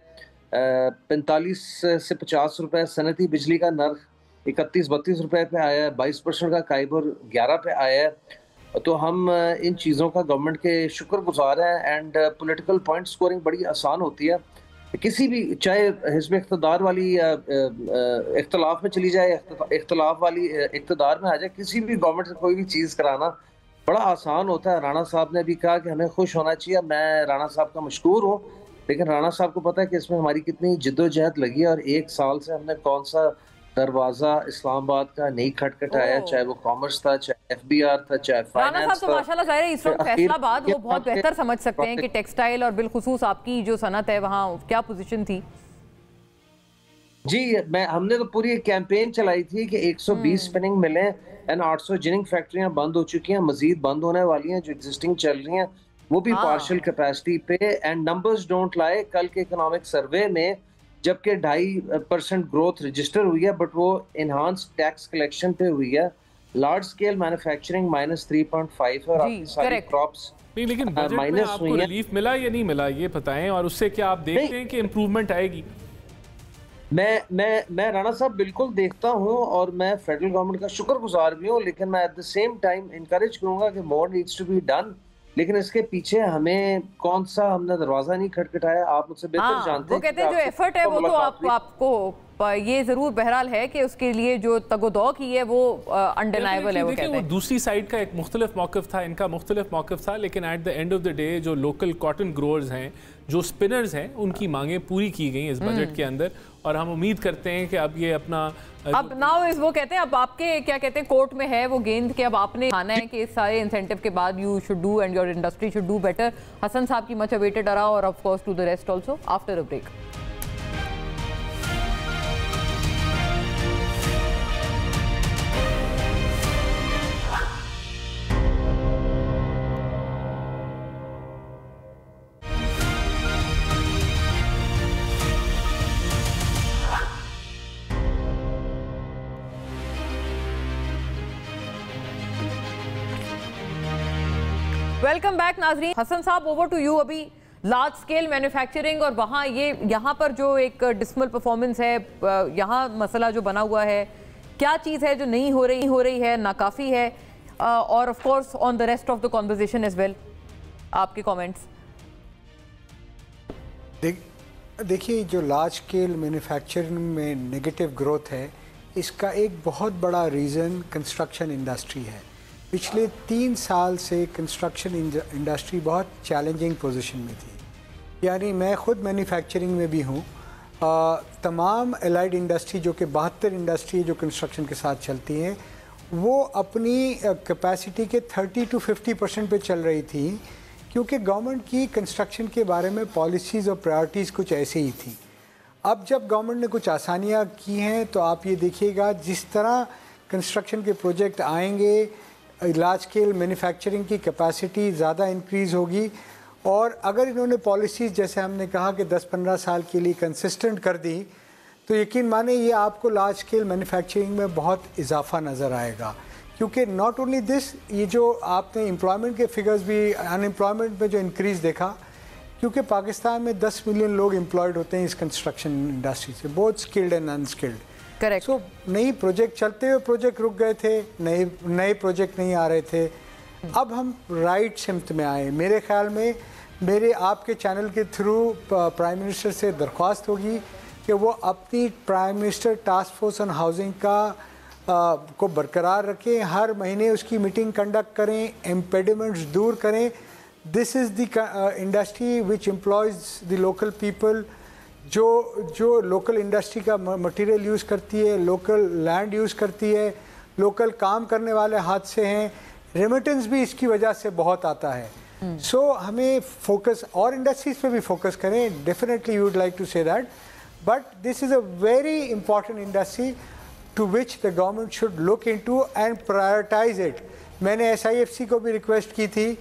45 से 50 रुपए सनती बिजली का नर्ख 31-32 रुपए पे आया है, 22% का काइबर 11 पे आया है। तो हम इन चीज़ों का गवर्नमेंट के शुक्रगुजार हैं, एंड पॉलिटिकल पॉइंट स्कोरिंग बड़ी आसान होती है। किसी भी, चाहे हिज़्ब इक़्तिदार वाली इख्तलाफ में चली जाए, इख्तलाफ वाली इक़्तिदार में आ जाए, किसी भी गवर्नमेंट से कोई भी चीज़ कराना बड़ा आसान होता है। राणा साहब ने भी कहा कि हमें खुश होना चाहिए, मैं राणा साहब का मशकूर हूँ, लेकिन राणा साहब को पता है कि इसमें हमारी कितनी जिद्दोजहद लगी है और 1 साल से हमने कौन सा दरवाजा इस्लामाबाद का नहीं खटखटाया, चाहे वो कॉमर्स था, चाहे FBR था, चाहे राणा साहब फाइनेंस तो था। माशाल्लाह ज़ाहिर है इस वक्त फैसलाबाद वो बहुत बेहतर समझ सकते हैं कि टेक्सटाइल और बिलखुसूस आपकी जो सनत है वहाँ क्या पोजीशन थी। जी, हमने तो पूरी कैंपेन चलाई थी कि 120 स्पिनिंग मिलें एंड 800 जिनिंग फैक्ट्रियां बंद हो चुकी हैं, मजीद बंद होने वाली हैं, जो एग्जिस्टिंग चल रही हैं वो भी पार्शियल कैपेसिटी पे, एंड नंबर्स डोंट लाई। कल के इकोनॉमिक सर्वे में जबकि 2.5% ग्रोथ रजिस्टर हुई है, बट वो इनहांस टैक्स कलेक्शन पे हुई है। लार्ज स्केल मैन्युफैक्चरिंग -3.5 है और आपकी सारी क्रॉप्स नहीं, लेकिन बजट में आपको रिलीफ मिला या नहीं मिला ये बताएं, और उससे क्या आप देखते हैं कि इम्प्रूवमेंट आएगी? मैं राणा साहब बिल्कुल देखता हूं और मैं फेडरल गवर्नमेंट का शुक्रगुजार भी हूं, लेकिन मैं at the same time encourage करूंगा कि more needs to be done. लेकिन इसके पीछे हमें कौन सा हमने दरवाजा नहीं खटखटाया, आप मुझसे बेहतर जानते हैं। वो कहते हैं जो एफर्ट है वो तो आपको ये जरूर बहरहाल है कि उसके लिए जो तगोदौ की है वो अनडिनाइबल है। वो कहते हैं दूसरी साइड का एक मुख्तलिफ मौक़िफ़ था, इनका मुख्तलिफ मौक़िफ़ था, लेकिन at the end of the day जो लोकल कॉटन ग्रोअर्स हैं, जो स्पिनर्स हैं, उनकी मांगें पूरी की गई इस बजट के अंदर, और हम उम्मीद करते हैं कि अब ये अपना अब नाउ इस वो कहते हैं अब आपके क्या कहते हैं कोर्ट में है वो गेंद के, अब आपने खाना है कि इस सारे इंसेंटिव के बाद you should do and your industry should do better. Hasan साहब की मच अवेटेड अरा और of course to the rest also after a break. Welcome back नाजरीन। हसन साहब ओवर टू यू। अभी लार्ज स्केल मैन्युफैक्चरिंग और वहाँ यहाँ पर जो एक डिसमल परफॉर्मेंस है, यहाँ मसला जो बना हुआ है, क्या चीज़ है जो नहीं हो रही है, नाकाफ़ी है, और of course on the rest of the conversation as well आपके कमेंट्स। देखिए, जो लार्ज स्केल मैन्युफैक्चरिंग में नेगेटिव ग्रोथ है, इसका एक बहुत बड़ा रीज़न कंस्ट्रक्शन इंडस्ट्री है। पिछले 3 साल से कंस्ट्रक्शन इंडस्ट्री बहुत चैलेंजिंग पोजीशन में थी। यानी मैं ख़ुद मैन्युफैक्चरिंग में भी हूँ। तमाम एलाइड इंडस्ट्री जो कि 72 इंडस्ट्री जो कंस्ट्रक्शन के साथ चलती हैं, वो अपनी कैपेसिटी के 30 to 50% पे चल रही थी, क्योंकि गवर्नमेंट की कंस्ट्रक्शन के बारे में पॉलिसीज़ और प्रायोरिटीज़ कुछ ऐसे ही थी। अब जब गवर्नमेंट ने कुछ आसानियाँ की हैं, तो आप ये देखिएगा जिस तरह कंस्ट्रक्शन के प्रोजेक्ट आएंगे, लार्ज स्केल मैन्युफैक्चरिंग की कैपेसिटी ज़्यादा इंक्रीज़ होगी। और अगर इन्होंने पॉलिसीज़ जैसे हमने कहा कि 10-15 साल के लिए कंसिस्टेंट कर दी, तो यकीन माने ये आपको लार्ज स्केल मैन्युफैक्चरिंग में बहुत इजाफा नज़र आएगा। क्योंकि नॉट ओनली दिस, ये जो आपने एम्प्लॉयमेंट के फिगर्स भी, अनएम्प्लॉयमेंट में जो इंक्रीज़ देखा, क्योंकि पाकिस्तान में 10 मिलियन लोग एम्प्लॉयड होते हैं इस कंस्ट्रक्शन इंडस्ट्री से, both skilled and unskilled. Correct. So नई प्रोजेक्ट चलते हुए प्रोजेक्ट रुक गए थे, नए प्रोजेक्ट नहीं आ रहे थे। अब हम राइट सिमत में आए। मेरे ख्याल में मेरे आपके चैनल के थ्रू प्राइम मिनिस्टर से दरख्वास्त होगी कि वो अपनी prime minister task force on housing को बरकरार रखें, हर महीने उसकी मीटिंग कंडक्ट करें, इम्पेडिमेंट्स दूर करें। This is the industry which employees the local people, जो लोकल इंडस्ट्री का मटेरियल यूज़ करती है, लोकल लैंड यूज़ करती है, लोकल काम करने वाले हाथ से हैं, रेमिटेंस भी इसकी वजह से बहुत आता है। सो हमें फोकस और इंडस्ट्रीज पे भी फोकस करें, definitely you would like to say that, but this is a very important industry to which the government should look into and prioritise it. मैंने SIFC को भी रिक्वेस्ट की थी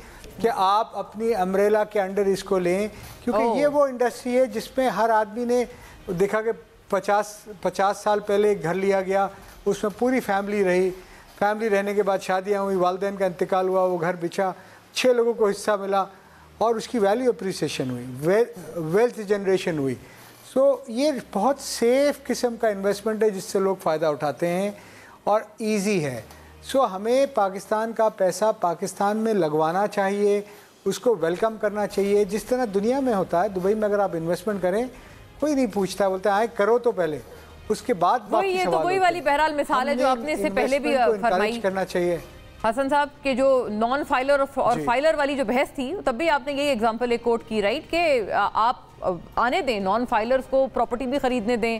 कि आप अपनी अम्ब्रेला के अंडर इसको लें, क्योंकि ये वो इंडस्ट्री है जिसमें हर आदमी ने देखा कि 50 साल पहले एक घर लिया गया, उसमें पूरी फैमिली रही, फैमिली रहने के बाद शादियाँ हुई, वालिदैन का इंतकाल हुआ, वो घर बिछा, 6 लोगों को हिस्सा मिला और उसकी वैल्यू अप्रिसिएशन हुई, वेल्थ जनरेशन हुई। सो ये बहुत सेफ किस्म का इन्वेस्टमेंट है जिससे लोग फ़ायदा उठाते हैं और ईजी है। सो हमें पाकिस्तान का पैसा पाकिस्तान में लगवाना चाहिए, उसको वेलकम करना चाहिए, जिस तरह दुनिया में होता है। दुबई में अगर आप इन्वेस्टमेंट करें कोई नहीं पूछता, बोलते आए करो तो पहले, उसके बाद वही ये तो वही वाली बहरहाल मिसाल है जो आपने इससे पहले भी फरमाई करना चाहिए हसन साहब के जो नॉन फाइलर और फाइलर वाली जो बहस थी, तब भी आपने यही एग्जांपल एक कोट की, राइट, कि आप आने दें नॉन फाइलर्स को, प्रॉपर्टी भी खरीदने दें,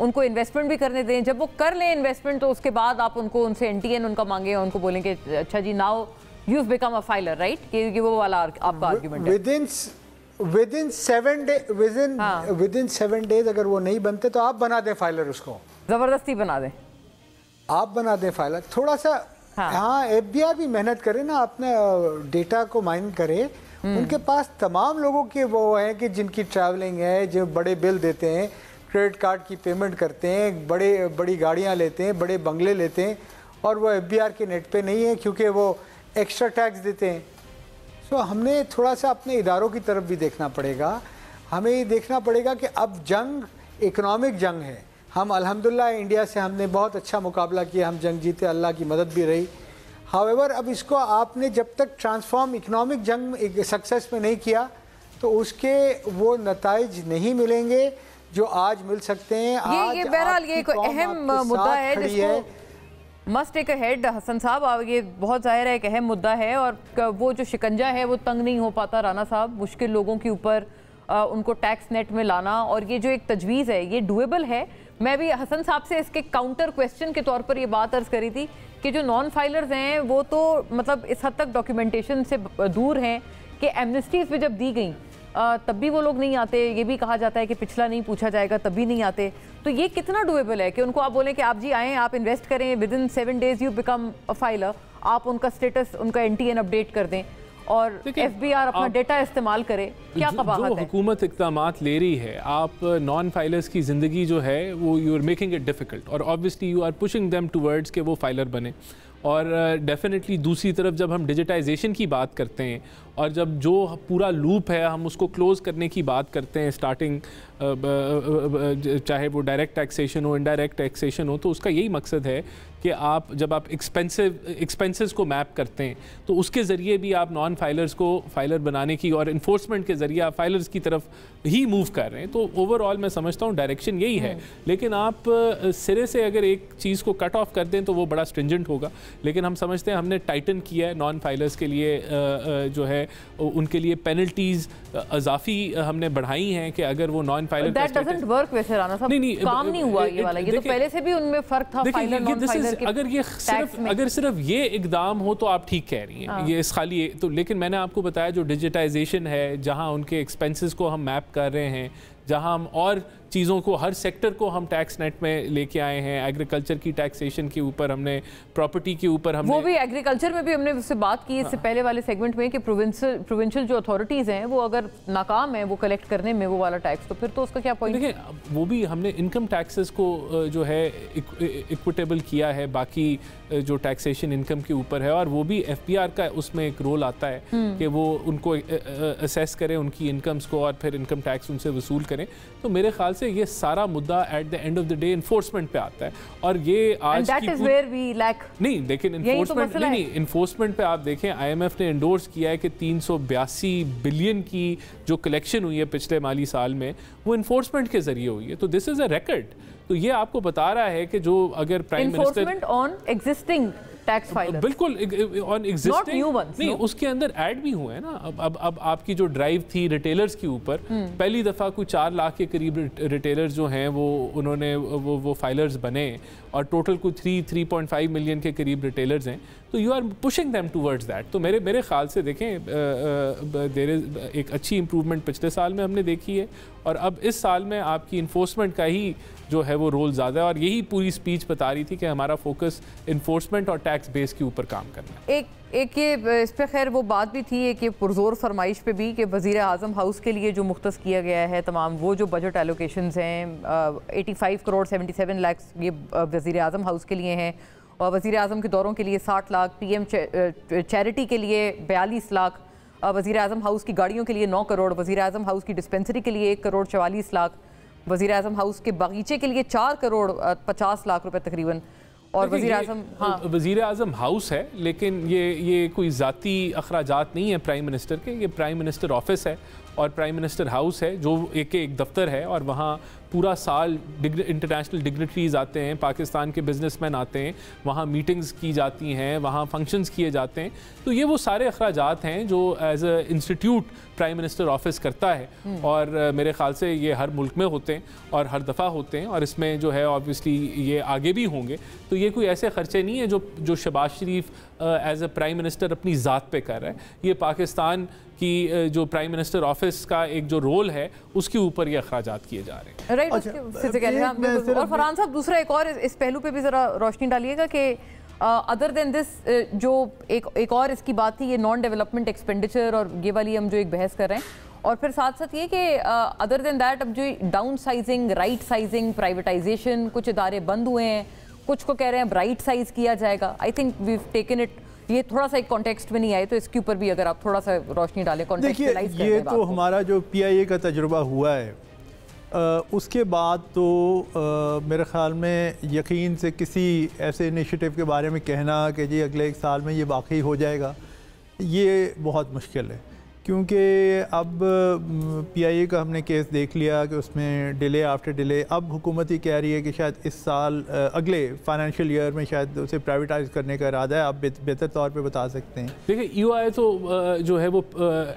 उनको इन्वेस्टमेंट भी करने दें, जब वो कर लें इन्वेस्टमेंट तो उसके बाद आप उनको उनसे NTN उनका मांगे, उनको बोलें कि अच्छा जी now you have become a filer, right, कि वो वाला आपका आर्गुमेंट है। विदिन 7 डेज अगर वो नहीं बनते तो आप बना दें फाइलर, उसको जबरदस्ती बना दें, आप बना दें फाइलर। थोड़ा सा हाँ FBI भी मेहनत करे ना, अपने डेटा को माइन करे। उनके पास तमाम लोगों के वो हैं कि जिनकी ट्रैवलिंग है, जो बड़े बिल देते हैं, क्रेडिट कार्ड की पेमेंट करते हैं, बड़ी गाड़ियाँ लेते हैं, बड़े बंगले लेते हैं, और वो FBR के नेट पे नहीं है क्योंकि वो एक्स्ट्रा टैक्स देते हैं। सो हमने थोड़ा सा अपने इदारों की तरफ भी देखना पड़ेगा। हमें ये देखना पड़ेगा कि अब जंग इकोनॉमिक जंग है। हम अल्हम्दुलिल्लाह इंडिया से हमने बहुत अच्छा मुकाबला किया, हम जंग जीते, अल्लाह की मदद भी रही। हावेवर अब इसको आपने जब तक ट्रांसफॉर्म इकोनॉमिक जंग सक्सेस में नहीं किया तो उसके वो नताइज नहीं मिलेंगे जो आज मिल सकते हैं। ये बहरहाल ये कोई अहम मुद्दा है जिसको मस्ट टेक अहेड हसन साहब, ये बहुत जाहिर है एक अहम मुद्दा है, और वो जो शिकंजा है वो तंग नहीं हो पाता राना साहब, मुश्किल लोगों के ऊपर उनको टैक्स नेट में लाना, और ये जो एक तजवीज़ है ये डूएबल है। मैं भी हसन साहब से इसके काउंटर क्वेश्चन के तौर पर ये बात अर्ज करी थी कि जो नॉन फाइलर्स हैं वो तो मतलब इस हद तक डॉक्यूमेंटेशन से दूर हैं कि एमनेस्टीज पे जब दी गई तब भी वो लोग नहीं आते, ये भी कहा जाता है कि पिछला नहीं पूछा जाएगा तब भी नहीं आते। तो ये कितना डूएबल है कि उनको आप बोलें कि आप जी आएँ, आप इन्वेस्ट करें, within 7 days you become a filer, आप उनका स्टेटस, उनका NTN अपडेट कर दें और FBR अपना डेटा इस्तेमाल करे, क्या कबाहत है? हुकूमत इक़दामात ले रही है, आप नॉन फाइलर्स की ज़िंदगी जो है वो you are making it difficult, और obviously you are pushing them towards कि वो फाइलर बने। और डेफिनेटली दूसरी तरफ जब हम डिजिटाइजेशन की बात करते हैं और जब जो पूरा लूप है हम उसको क्लोज़ करने की बात करते हैं, स्टार्टिंग चाहे वो डायरेक्ट टैक्सेशन हो, इनडायरेक्ट टैक्सेशन हो, तो उसका यही मकसद है कि आप जब आप एक्सपेंसेस को मैप करते हैं तो उसके ज़रिए भी आप नॉन फाइलर्स को फाइलर बनाने की और इन्फोर्समेंट के ज़रिए आप फाइलर्स की तरफ ही मूव कर रहे हैं। तो ओवरऑल मैं समझता हूँ डायरेक्शन यही है, लेकिन आप सिरे से अगर एक चीज़ को कट ऑफ कर दें तो वो बड़ा स्ट्रिंजेंट होगा। लेकिन हम समझते हैं हमने टाइटन किया है नॉन फाइलर्स के लिए, जो है उनके लिए पेनल्टीज़ अजाफी हमने बढ़ाई हैं कि अगर वो नॉन फाइलर वैसे राना साहब काम नहीं हुआ ये वाला, ये तो पहले से भी उनमें फ़र्क था फाइलर नॉन फाइलर। अगर सिर्फ ये इकदाम हो तो आप ठीक कह रही हैं, ये खाली तो, लेकिन मैंने आपको बताया जो डिजिटाइजेशन है, जहां उनके एक्सपेंसेस को हम मैप कर रहे हैं, जहां हम और चीज़ों को, हर सेक्टर को हम टैक्स नेट में लेके आए हैं। एग्रीकल्चर की टैक्सेशन के ऊपर हमने, प्रॉपर्टी के ऊपर हमने, वो भी एग्रीकल्चर में भी हमने उससे बात की इससे पहले वाले सेगमेंट में कि प्रोविंशियल जो अथॉरिटीज़ हैं वो अगर नाकाम है वो कलेक्ट करने में वो वाला टैक्स, तो फिर तो उसका क्या पॉइंट? देखिए वो भी हमने इनकम टैक्सेस को जो है इक्विटेबल किया है बाकी जो टैक्सेशन इनकम के ऊपर है, और वो भी FBR का उसमें एक रोल आता है कि वो उनको असेस करें उनकी इनकम्स को और फिर इनकम टैक्स उनसे वसूल करें। तो मेरे ख्याल से ये सारा मुद्दा at the end of the day enforcement पे आता है, और ये आज नहीं, लेकिन इन्फोर्समेंट नहीं, इन्फोर्समेंट पे आप देखें IMF ने एंडोर्स किया है कि 382 बिलियन की जो कलेक्शन हुई है पिछले माली साल में वो इन्फोर्समेंट के जरिए हुई है। तो दिस इज अ रिकॉर्ड। तो ये आपको बता रहा है कि जो अगर prime minister on existing tax filer, बिल्कुल ऑन एग्जिस्टिंग नहीं, उसके अंदर ऐड भी हुए हैं ना। अब आपकी जो ड्राइव थी रिटेलर्स के ऊपर, पहली दफ़ा कोई 4 लाख के करीब रिटेलर्स जो हैं वो उन्होंने वो फाइलर्स बने, और टोटल कोई 3.5 मिलियन के करीब रिटेलर्स हैं। तो you are pushing them towards that. तो मेरे ख्याल से देखें देयर इज़ एक अच्छी इंप्रूवमेंट पिछले साल में हमने देखी है, और अब इस साल में आपकी इन्फोर्समेंट का ही जो है वो रोल ज़्यादा है, और यही पूरी स्पीच बता रही थी कि हमारा फोकस इन्फोर्समेंट और टैक्स बेस के ऊपर काम करना है। एक ये इस पर खैर वो बात भी थी, एक ये पुरजोर फरमाइश पे भी कि वज़ीर आज़म हाउस के लिए जो मुख्तस किया गया है तमाम वो जो बजट एलोकेशंस हैं 85 करोड़ 77 लाख ये वज़ीर आज़म हाउस के लिए हैं, और वज़ीर आज़म के दौरों के लिए 60 लाख, PM चैरिटी के लिए 42 लाख, वज़ीर आज़म हाउस की गाड़ियों के लिए 9 करोड़, वज़ीर आज़म हाउस की डिस्पेंसरी के लिए 1 करोड़ 44 लाख, वज़ीर आज़म हाउस के बागीचे के लिए 4 करोड़ 50 लाख रुपए तकरीबन, और वज़ीर आज़म वज़ीर आज़म हाउस है, लेकिन ये कोई ज़ाती अखराजात नहीं है प्राइम मिनिस्टर के, ये प्राइम मिनिस्टर ऑफिस है, और प्राइम मिनिस्टर हाउस है जो एक दफ्तर है, और वहाँ पूरा साल इंटरनेशनल डिग्निटरीज आते हैं, पाकिस्तान के बिजनेसमैन आते हैं, वहाँ मीटिंग्स की जाती हैं, वहाँ फंक्शंस किए जाते हैं। तो ये वो सारे अखराजात हैं जो as a institute prime minister office करता है, और मेरे ख्याल से ये हर मुल्क में होते हैं और हर दफ़ा होते हैं, और इसमें जो है ऑब्वियसली ये आगे भी होंगे। तो ये कोई ऐसे खर्चे नहीं है जो शहबाज शरीफ एज अ प्राइम मिनिस्टर अपनी ज़ात पे कर रहा है। ये पाकिस्तान की जो प्राइम मिनिस्टर ऑफिस का एक जो रोल है उसके ऊपर ये अखराजात किए जा रहे हैं। राइट, और फरहान साहब दूसरा एक और इस पहलू पे भी ज़रा रोशनी डालिएगा कि अदर देन दिस जो एक और इसकी बात थी, ये नॉन डेवलपमेंट एक्सपेंडिचर और ये वाली हम जो एक बहस कर रहे हैं, और फिर साथ साथ ये कि अदर देन दैट अब जो down sizing, right sizing, privatisation, कुछ इदारे बंद हुए हैं, कुछ को कह रहे हैं राइट साइज किया जाएगा। I think we taken it, ये थोड़ा सा एक कॉन्टेक्स्ट में नहीं आए, तो इसके ऊपर भी अगर आप थोड़ा सा रोशनी डालें। देखिए, ये तो हमारा जो PIA का तजुर्बा हुआ है, उसके बाद तो मेरे ख़्याल में यकीन से किसी ऐसे इनिशिएटिव के बारे में कहना कि जी अगले 1 साल में ये वाकई हो जाएगा, ये बहुत मुश्किल है। क्योंकि अब PIA का हमने केस देख लिया कि उसमें डिले आफ्टर डिले, अब हुकूमत ही कह रही है कि शायद इस साल अगले फाइनेंशियल ईयर में शायद उसे प्राइवेटाइज करने का इरादा है। आप बेहतर तौर पे बता सकते हैं। देखिए, EOI तो जो है वो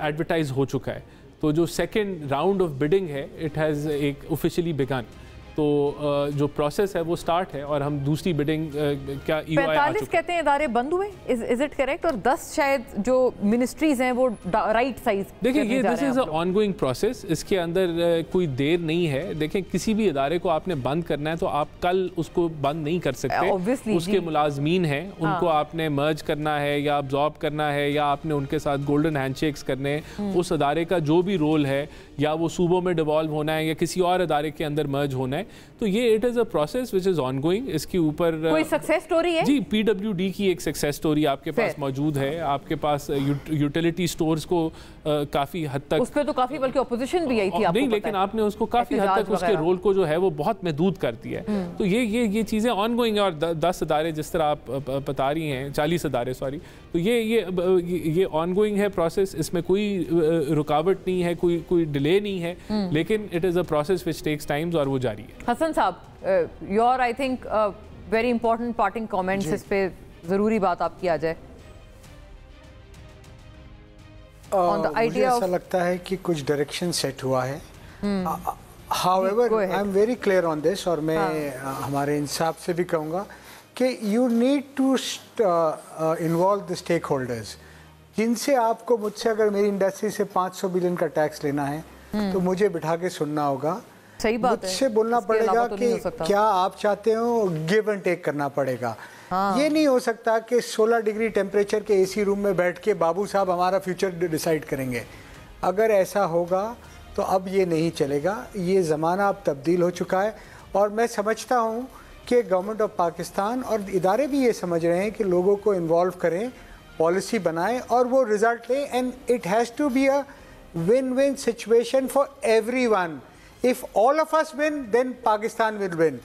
एडवर्टाइज हो चुका है, तो जो सेकेंड राउंड ऑफ बिडिंग है इट हैज़ एक ऑफिशियली बिगन, तो जो प्रोसेस है वो स्टार्ट है, और हम दूसरी बिडिंग क्या EOI 45 कहते हैं इदारे बंद हुए, इज इट करेक्ट? और 10 शायद जो मिनिस्ट्रीज हैं वो राइट साइज। देखिए, ये this is a ongoing process, इसके अंदर कोई देर नहीं है। देखें, किसी भी इदारे को आपने बंद करना है तो आप कल उसको बंद नहीं कर सकते। उसके मुलाजमीन हैं, उनको आपने मर्ज करना है या अब्जॉर्ब करना है, या आपने उनके साथ गोल्डन हैंडशेक्स करने हैं। उस इदारे का जो भी रोल है, या वो सूबों में डिवॉल्व होना है या किसी और इदारे के अंदर मर्ज होना है, तो ये it is a process which is ongoing. इसके ऊपर कोई सक्सेस स्टोरी है? जी, PWD की एक सक्सेस स्टोरी आपके पास मौजूद है। आपके पास यूटिलिटी स्टोर्स को काफ़ी हद तक, उस पे तो काफ़ी बल्कि ऑपोजिशन भी आई थी, आपको नहीं, लेकिन आपने उसको काफ़ी हद तक उसके रोल को जो है वो बहुत महदूद कर दिया है। तो ये चीज़ें ऑनगोइंग है, और 10 इदारे जिस तरह आप बता रही हैं, 40 इदारे सॉरी, तो ये ऑनगोइंग है प्रोसेस, इसमें कोई रुकावट नहीं है, कोई डिले नहीं है, लेकिन it is a process which takes times, और वो जारी है। हसन साहब, your I think very important parting comments, इस पे ज़रूरी बात आपकी आ जाए। मुझे ऐसा लगता है कि कुछ डायरेक्शन सेट हुआ है। However I am very clear on this, और मैं हमारे इंसाफ से भी कहूँगा कि you need to involve the stakeholders, जिनसे आपको, मुझसे अगर मेरी इंडस्ट्री से 500 बिलियन का टैक्स लेना है तो मुझे बिठा के सुनना होगा। सही बात है, मुझसे बोलना पड़ेगा कि क्या आप चाहते हो, गिव एंड टेक करना पड़ेगा। ये नहीं हो सकता कि 16 डिग्री टेम्परेचर के AC रूम में बैठ के बाबू साहब हमारा फ्यूचर डिसाइड करेंगे। अगर ऐसा होगा तो अब ये नहीं चलेगा। ये ज़माना अब तब्दील हो चुका है, और मैं समझता हूँ कि गवर्नमेंट ऑफ पाकिस्तान और इदारे भी ये समझ रहे हैं कि लोगों को इन्वॉल्व करें, पॉलिसी बनाएं और वो रिजल्ट लें, and it has to be a win-win situation for everyone. If all of us win, then Pakistan will win.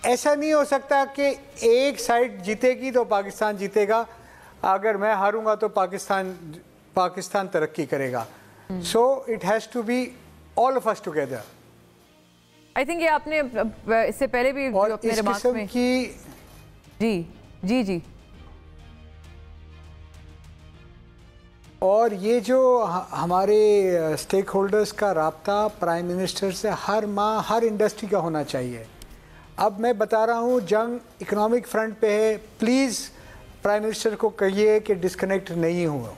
ऐसा नहीं हो सकता कि एक साइड जीतेगी तो पाकिस्तान जीतेगा, अगर मैं हारूंगा तो पाकिस्तान तरक्की करेगा। So it has to be all of us together. I think ये आपने इससे पहले भी अपने रिमार्क्स में की जी और ये जो हमारे स्टेक होल्डर्स का राब्ता प्राइम मिनिस्टर से हर माह हर इंडस्ट्री का होना चाहिए। अब मैं बता रहा हूँ, जंग इकोनॉमिक फ्रंट पे है, प्लीज़ प्राइम मिनिस्टर को कहिए कि डिस्कनेक्ट नहीं हुआ,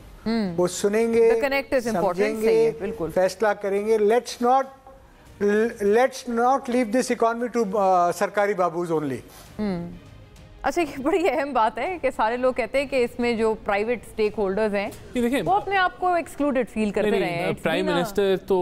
वो सुनेंगे, समझेंगे, फैसला करेंगे। Let's not leave this economy to सरकारी बाबूज ओनली। अच्छा, ये बड़ी अहम बात है कि सारे लोग कहते हैं कि इसमें जो प्राइवेट स्टेक होल्डर्स हैं वो अपने आप को एक्सक्लूडेड फील करते रहे हैं। प्राइम मिनिस्टर तो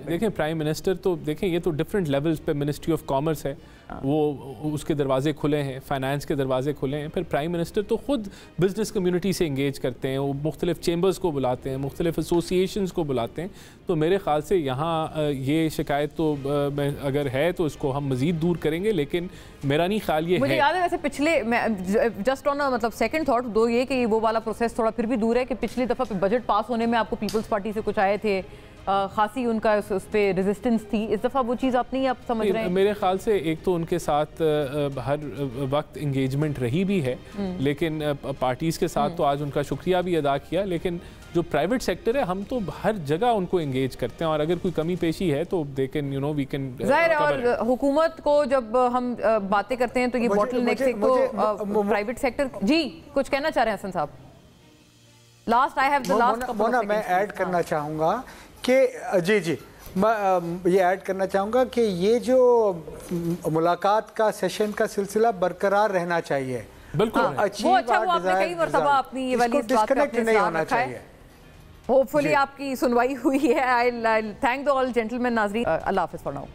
देखें, प्राइम मिनिस्टर तो देखें, ये तो डिफरेंट लेवल्स पे मिनिस्ट्री ऑफ कॉमर्स है, वो उसके दरवाजे खुले हैं, फाइनेंस के दरवाजे खुले हैं। फिर प्राइम मिनिस्टर तो खुद बिजनेस कम्युनिटी से इंगेज करते हैं, वो मुख्तलिफ चेंबर्स को बुलाते हैं, मुख्तलिफ एसोसिएशंस को बुलाते हैं। तो मेरे ख्याल से यहाँ ये शिकायत तो अगर है तो इसको हम मज़ीद दूर करेंगे, लेकिन मेरा नहीं ख्याल ये मुझे है। याद है वैसे पिछले जस्ट ऑन मतलब सेकंड थॉट दो ये कि वो वाला प्रोसेस थोड़ा फिर भी दूर है कि पिछली दफ़ा बजट पास होने में आपको पीपल्स पार्टी से कुछ आए थे, खासी उनका उस पर रेजिस्टेंस थी। इस दफ़ा वो चीज़ आप नहीं आप समझ रहे हैं? मेरे ख्याल से एक तो उनके साथ हर वक्त इंगेजमेंट रही भी है, लेकिन पार्टीज़ के साथ तो आज उनका शुक्रिया भी अदा किया। लेकिन जो प्राइवेट सेक्टर है हम तो हर जगह उनको इंगेज करते हैं, और अगर कोई कमी पेशी है तो दे कैन वी कैन जाहिर है। और हुकूमत को जब हम बातें करते हैं तो ये बॉटलनेक से तो प्राइवेट सेक्टर। जी कुछ कहना चाह रहे हैं हसन साहब? Last I have the last Mona, मैं ऐड करना चाहूँगा कि जी मैं ये ऐड करना चाहूँगा कि ये जो मुलाकात का सेशन का सिलसिला बरकरार रहना चाहिए। बिल्कुल वो अच्छा वो आपने कई मरतबा अपनी ये वाली डिस्कनेक्ट नहीं होना चाहिए। होपफुली आपकी सुनवाई हुई है। आई थैंक द ऑल जेंटलमैन। नाज़रीन अल्लाह हाफ़िज़ फॉर नाउ।